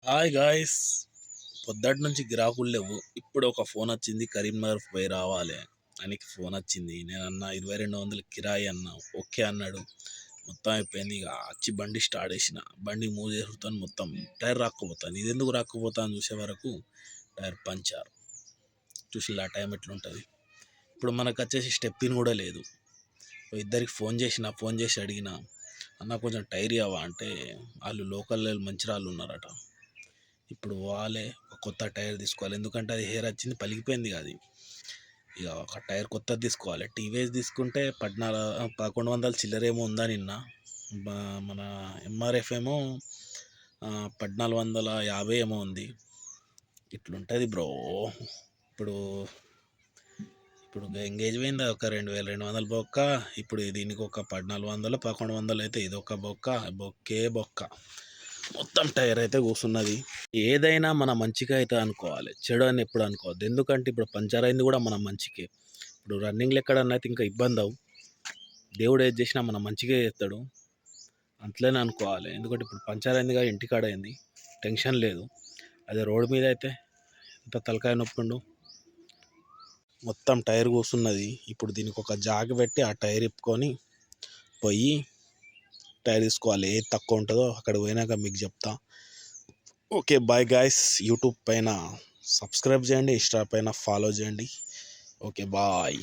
Hi guys. పొద్దుటి నుంచి గిరాకులు లేవు. ఇప్పుడు ఒక ఫోన్ వచ్చింది, కరీంనగర్ పోయి రావాలి అని ఫోన్ వచ్చింది. నేను అన్న 2200 కిరాయి అన్నా. ఓకే అన్నాడు. మొత్తం అయిపోయింది. ఇక వచ్చి బండి స్టార్ట్ చేసిన. బండి మూవ్ చేసుకొని మొత్తం టైర్ రాక్కుపోతాను. ఇది ఎందుకు రాక్కుపోతా అని చూసే వరకు టైర్ పంచర్. చూసి ఆ టైం ఎట్లుంటుంది. ఇప్పుడు మనకు వచ్చేసి స్టెప్పిన్ కూడా లేదు. ఇద్దరికి ఫోన్ చేసి అడిగిన, అన్న కొంచెం టైర్ ఇవ్వవా అంటే వాళ్ళు లోకల్ మంచిరాళ్ళు ఉన్నారట. ఇప్పుడు పోవాలి, ఒక కొత్త టైర్ తీసుకోవాలి. ఎందుకంటే అది హెయిర్ వచ్చింది, పలిగిపోయింది కాదు. ఇక ఒక టైర్ కొత్తది తీసుకోవాలి. టీవీఎస్ తీసుకుంటే 1100 చిల్లరేమో ఉందా నిన్న. మన ఎంఆర్ఎఫ్ ఏమో 1450 ఏమో ఉంది. ఇట్లుంటుంది బ్రో. ఇప్పుడు ఇప్పుడు ఎంగేజ్ పోయింది ఒక 2200 బొక్క. ఇప్పుడు దీనికి ఒక 1400 1100 అయితే ఇది ఒక బొక్క. మొత్తం టైర్ అయితే కూర్చున్నది. ఏదైనా మన మంచిగా అయితే అనుకోవాలి, చెడు అని ఎప్పుడు అనుకోవద్దు. ఎందుకంటే ఇప్పుడు పంచర్ అయింది కూడా మన మంచికే. ఇప్పుడు రన్నింగ్లో ఎక్కడన్నా అయితే ఇంకా ఇబ్బంది అవు. దేవుడు ఏది చేసినా మన మంచిగా చేస్తాడు, అంతలేనే అనుకోవాలి. ఎందుకంటే ఇప్పుడు పంచర్ అయింది కానీ ఇంటికాడ అయింది, టెన్షన్ లేదు. అదే రోడ్డు మీద అయితే ఇంత తలకాయ నొప్పిండు. మొత్తం టైర్ కూర్చున్నది. ఇప్పుడు దీనికి ఒక జాగ పెట్టి ఆ టైర్ ఇప్పుకొని పోయి టైర్ తీసుకోవాలి. ఏది తక్కువ ఉంటుందో అక్కడ పోయినాక మీకు చెప్తా. Okay bye guys. యూట్యూబ్ పైన సబ్స్క్రైబ్ చేయండి, ఇన్స్టా పైన ఫాలో చేయండి. Okay bye.